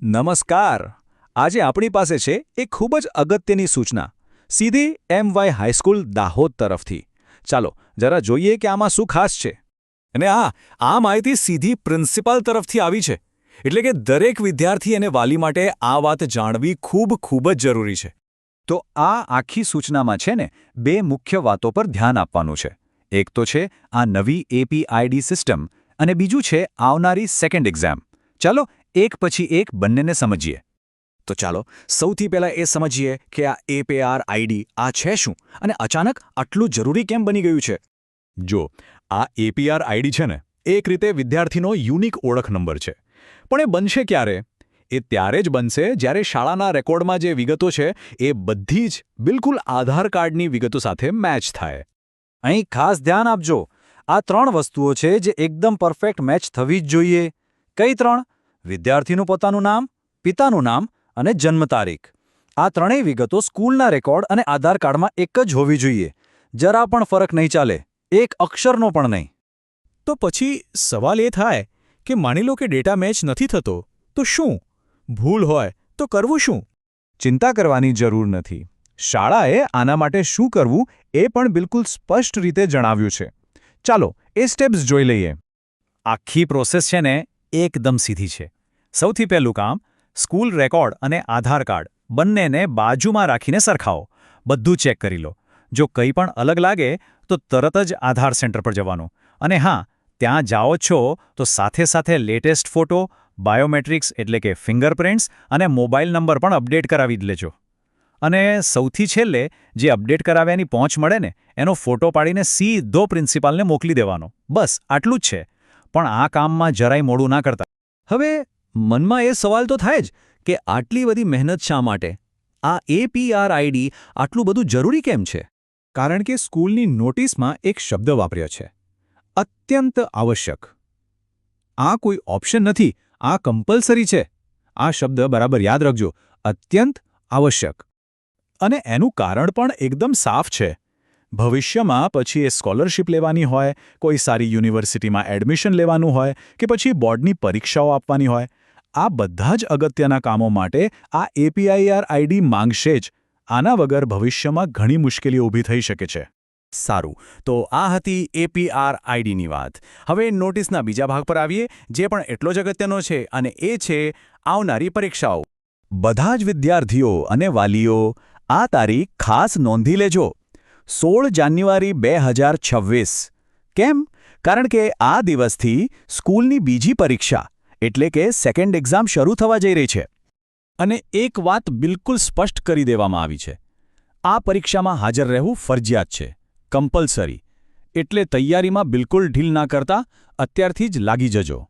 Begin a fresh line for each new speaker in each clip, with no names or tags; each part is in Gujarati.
નમસ્કાર. આજે આપણી પાસે છે એક ખૂબ જ અગત્યની સૂચના સીધી એમ.વાય હાઈસ્કૂલ દાહોદ તરફથી. ચાલો જરા જોઈએ કે આમાં શું ખાસ છે.
અને આ માહિતી સીધી પ્રિન્સિપાલ તરફથી આવી છે, એટલે કે દરેક વિદ્યાર્થી અને વાલી માટે આ વાત જાણવી ખૂબ જ જરૂરી છે.
તો આ આખી સૂચનામાં છે ને બે મુખ્ય વાતો પર ધ્યાન આપવાનું છે. એક તો છે આ નવી એપીઆઈડી સિસ્ટમ અને બીજું છે આવનારી સેકન્ડ એક્ઝામ. ચાલો એક પછી એક બંનેને સમજીએ.
તો ચાલો સૌથી પહેલાં એ સમજીએ કે આ એપીઆઈડી આ છે શું અને અચાનક આટલું જરૂરી કેમ બની ગયું છે. જો આ એપીઆઈડી છે ને એક રીતે વિદ્યાર્થીનો યુનિક ઓળખ નંબર છે. પણ એ બનશે ક્યારે? એ ત્યારે જ બનશે જ્યારે શાળાના રેકોર્ડમાં જે વિગતો છે એ બધી જ બિલકુલ આધાર કાર્ડની વિગતો સાથે મેચ થાય.
અહીં ખાસ ધ્યાન આપજો. આ ત્રણ વસ્તુઓ છે જે એકદમ પરફેક્ટ મેચ થવી જ જોઈએ. કઈ ત્રણ? વિદ્યાર્થીનું પોતાનું નામ, પિતાનું નામ અને જન્મ તારીખ. આ ત્રણેય વિગતો સ્કૂલના રેકોર્ડ અને આધાર કાર્ડમાં એક જ હોવી જોઈએ. જરા પણ ફરક નહીં ચાલે, એક અક્ષરનો પણ નહીં.
તો પછી સવાલ એ થાય કે માની લો કે ડેટા મેચ નથી થતો, તો શું? ભૂલ હોય તો કરવું શું?
ચિંતા કરવાની જરૂર નથી. શાળાએ આના માટે શું કરવું એ પણ બિલકુલ સ્પષ્ટ રીતે જણાવ્યું છે. ચાલો એ સ્ટેપ્સ જોઈ લઈએ.
આખી પ્રોસેસ છે ને એકદમ સીધી છે. સૌથી પહેલું કામ, સ્કૂલ રેકોર્ડ અને આધાર કાર્ડ બંનેને બાજુમાં રાખીને સરખાવો. બધું ચેક કરી લો. જો કંઈ પણ અલગ લાગે તો તરત જ આધાર સેન્ટર પર જવાનું. અને હા, ત્યાં જાઓ છો તો સાથે લેટેસ્ટ ફોટો, બાયોમેટ્રિક્સ એટલે કે ફિંગરપ્રિન્ટ્સ અને મોબાઈલ નંબર પણ અપડેટ કરાવી જ લેજો. અને સૌથી છેલ્લે જે અપડેટ કરાવ્યાની પહોંચ મળે ને એનો ફોટો પાડીને સીધો પ્રિન્સિપાલને મોકલી દેવાનો. બસ આટલું જ છે. પણ આ કામમાં જરાય મોડું ના કરતા.
હવે મનમાં એ સવાલ તો થાય જ કે આટલી બધી મહેનત શા માટે? આ એપીઆઈડી આટલું બધું જરૂરી કેમ છે? કારણ કે સ્કૂલની નોટિસમાં એક શબ્દ વાપર્યો છે, અત્યંત આવશ્યક. આ કોઈ ઓપ્શન નથી, આ કમ્પલ્સરી છે. આ શબ્દ બરાબર યાદ રાખજો, અત્યંત આવશ્યક. અને એનું કારણ પણ એકદમ સાફ છે. ભવિષ્યમાં પછી એ સ્કોલરશિપ લેવાની હોય, કોઈ સારી યુનિવર્સિટીમાં એડમિશન લેવાનું હોય કે પછી બોર્ડની પરીક્ષાઓ આપવાની હોય, આ બધા જ અગત્યના કામો માટે આ એપીઆઈડી માંગશે જ. આના વગર ભવિષ્યમાં ઘણી મુશ્કેલીઓ ઊભી થઈ શકે છે.
સારું, તો આ હતી એપીઆઈડીની વાત. હવે નોટિસના બીજા ભાગ પર આવીએ, જે પણ એટલો જ અગત્યનો છે, અને એ છે આવનારી પરીક્ષાઓ.
બધા જ વિદ્યાર્થીઓ અને વાલીઓ આ તારીખ ખાસ નોંધી લેજો. 16 જાન્યુઆરી 2026. કેમ? કારણ કે આ દિવસથી સ્કૂલની બીજી પરીક્ષા એટલે કે સેકન્ડ એક્ઝામ શરૂ થવા જઈ રહી છે. અને એક વાત બિલકુલ સ્પષ્ટ કરી દેવામાં આવી છે. આ પરીક્ષામાં હાજર રહેવું ફરજિયાત છે, કમ્પલ્સરી. એટલે તૈયારીમાં બિલકુલ ઢીલ ના કરતા અત્યારથી જ લાગી જજો.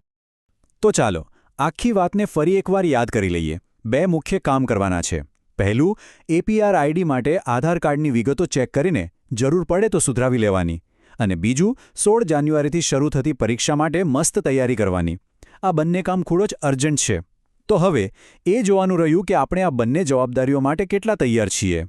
તો ચાલો આખી વાતને ફરી એકવાર યાદ કરી લઈએ. બે મુખ્ય કામ કરવાના છે. પહેલું, એપીઆઈડી માટે આધાર કાર્ડની વિગતો ચેક કરીને જરૂર પડે તો સુધરાવી લેવાની. અને બીજું, 16 જાન્યુઆરીથી શરૂ થતી પરીક્ષા માટે મસ્ત તૈયારી કરવાની. આ બંને કામ ખૂબ જ અર્જન્ટ છે. તો હવે એ જોવાનું રહ્યું કે આપણે આ બંને જવાબદારીઓ માટે કેટલા તૈયાર છીએ.